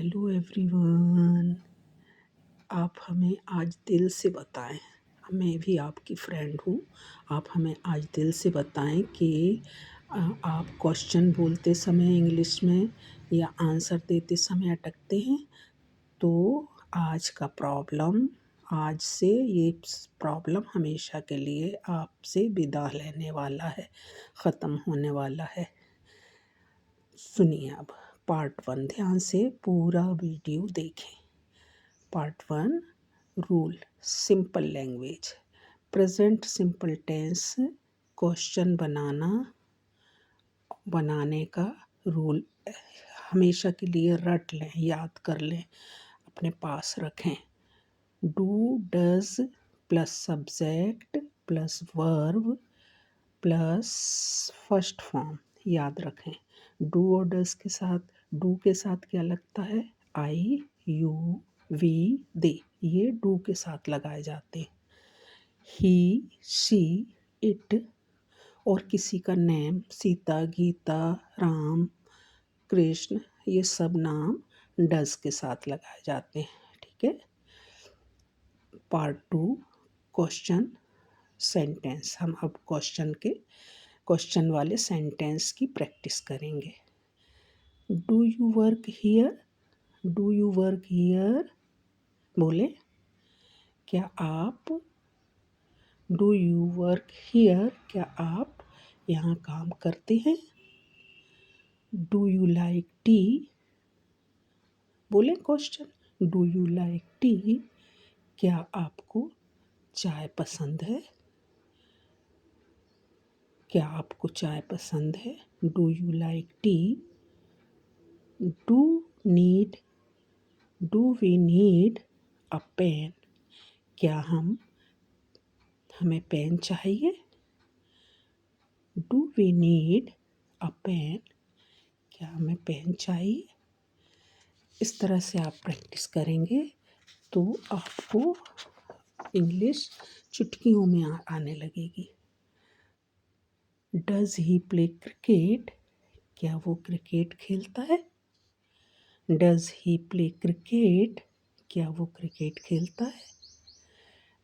Hello everyone. आप हमें आज दिल से बताएं, मैं भी आपकी फ्रेंड हूँ। आप हमें आज दिल से बताएं कि आप क्वेश्चन बोलते समय इंग्लिश में या आंसर देते समय अटकते हैं। तो आज का प्रॉब्लम, आज से ये प्रॉब्लम हमेशा के लिए आपसे विदा लेने वाला है, ख़त्म होने वाला है। सुनिए अब पार्ट 1 ध्यान से पूरा वीडियो देखें। Part 1 rule simple language, present simple tense question बनाने का रूल हमेशा के लिए रट लें, याद कर लें, अपने पास रखें। Do does plus subject plus verb plus first form याद रखें। डू और डज के साथ, डू के साथ क्या लगता है? आई, यू, वी, दे, ये डू के साथ लगाए जाते हैं। ही, शी, इट और किसी का नेम, सीता, गीता, राम, कृष्ण, ये सब नाम डज के साथ लगाए जाते हैं। ठीक है। पार्ट 2 क्वेश्चन सेंटेंस, हम अब क्वेश्चन वाले सेंटेंस की प्रैक्टिस करेंगे। Do you work here? Do you work here? बोले, क्या आप, डू यू वर्क हियर, क्या आप यहाँ काम करते हैं? Do you like tea? बोले question, do you like tea? क्या आपको चाय पसंद है? क्या आपको चाय पसंद है? Do you like tea? Do need, do we need a pen? क्या हमें पेन चाहिए? Do we need a pen? क्या हमें पेन चाहिए? इस तरह से आप प्रैक्टिस करेंगे तो आपको इंग्लिश चुटकियों में आने लगेगी। Does he play cricket? क्या वो क्रिकेट खेलता है? Does he play cricket? क्या वो क्रिकेट खेलता है?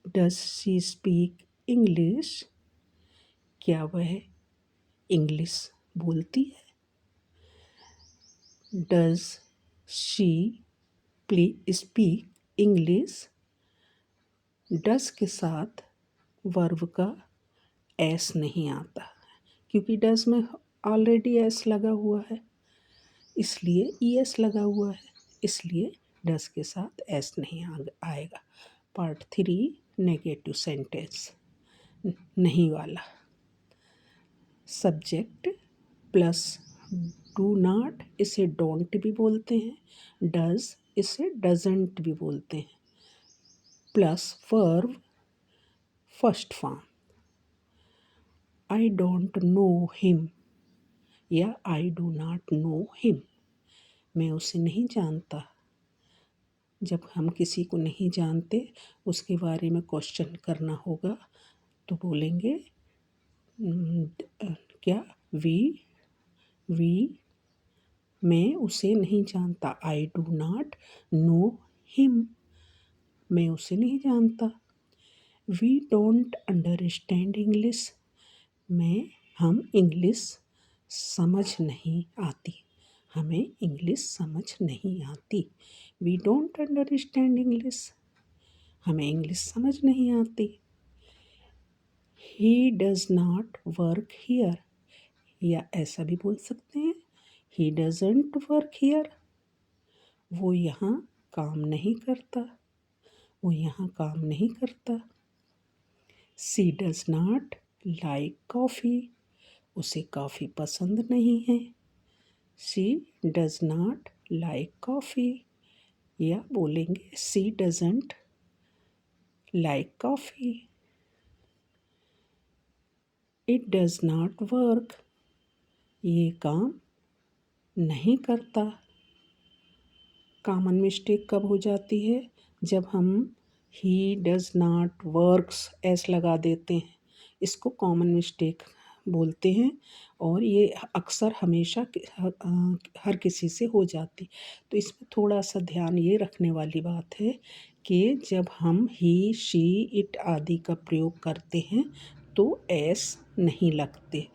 Does she speak English? क्या वह इंग्लिश बोलती है? Does she speak English? Does के साथ वर्ब का एस नहीं आता, क्योंकि डज में ऑलरेडी एस लगा हुआ है, इसलिए ई एस लगा हुआ है, इसलिए डज के साथ एस नहीं आएगा। पार्ट 3 नेगेटिव सेंटेंस, नहीं वाला। सब्जेक्ट प्लस डू नॉट, इसे डोंट भी बोलते हैं। डज, इसे डजंट भी बोलते हैं। Plus verb first form, I don't know him या I do not know him, मैं उसे नहीं जानता। जब हम किसी को नहीं जानते, उसके बारे में क्वेश्चन करना होगा तो बोलेंगे क्या, वी, मैं उसे नहीं जानता। आई डू नॉट नो हिम, मैं उसे नहीं जानता। वी डोंट अंडरस्टैंड इंग्लिश, हम इंग्लिश समझ नहीं आती, हमें इंग्लिश समझ नहीं आती। वी डोंट अंडरस्टैंड इंग्लिश, हमें इंग्लिश समझ नहीं आती। ही डज नॉट वर्क हियर, या ऐसा भी बोल सकते हैं, ही डजंट वर्क हियर, वो यहाँ काम नहीं करता, वो यहाँ काम नहीं करता। She does not like coffee, उसे कॉफ़ी पसंद नहीं है। She does not like coffee, या बोलेंगे she doesn't like coffee. It does not work, ये काम नहीं करता। कॉमन मिस्टेक कब हो जाती है? जब हम ही डज नॉट वर्क्स ऐस लगा देते हैं, इसको कॉमन मिस्टेक बोलते हैं और ये अक्सर हमेशा हर किसी से हो जाती। तो इसमें थोड़ा सा ध्यान ये रखने वाली बात है कि जब हम ही, शी, इट आदि का प्रयोग करते हैं तो एस नहीं लगते,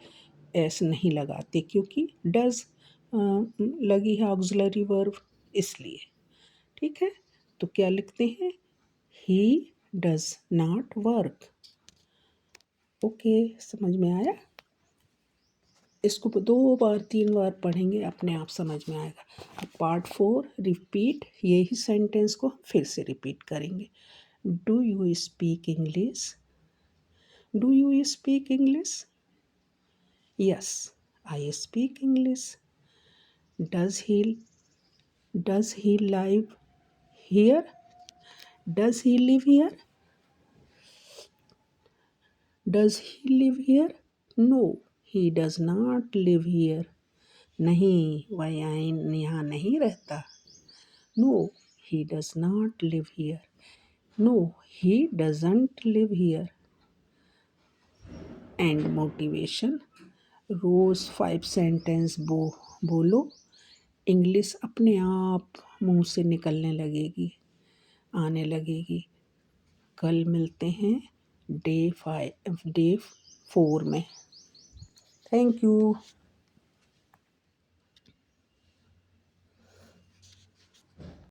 एस नहीं लगाते, क्योंकि डज़ लगी है ऑक्सिलरी वर्ब इसलिए। ठीक है, तो क्या लिखते हैं? He does not work. Okay, समझ में आया? इसको 2 बार 3 बार पढ़ेंगे, अपने आप समझ में आएगा। अब पार्ट 4 रिपीट, यही सेंटेंस को फिर से रिपीट करेंगे। Do you speak English? Do you speak English? Yes, I speak English. Does he live here? Does he live here? Does he live here? No, he does not live here. नहीं, वह यहाँ नहीं रहता। No, he does not live here. No, he doesn't live here. And motivation. रोज 5 sentence बोलो, English अपने आप मुंह से निकलने लगेगी, आने लगेगी। कल मिलते हैं डे 4 में। Thank you.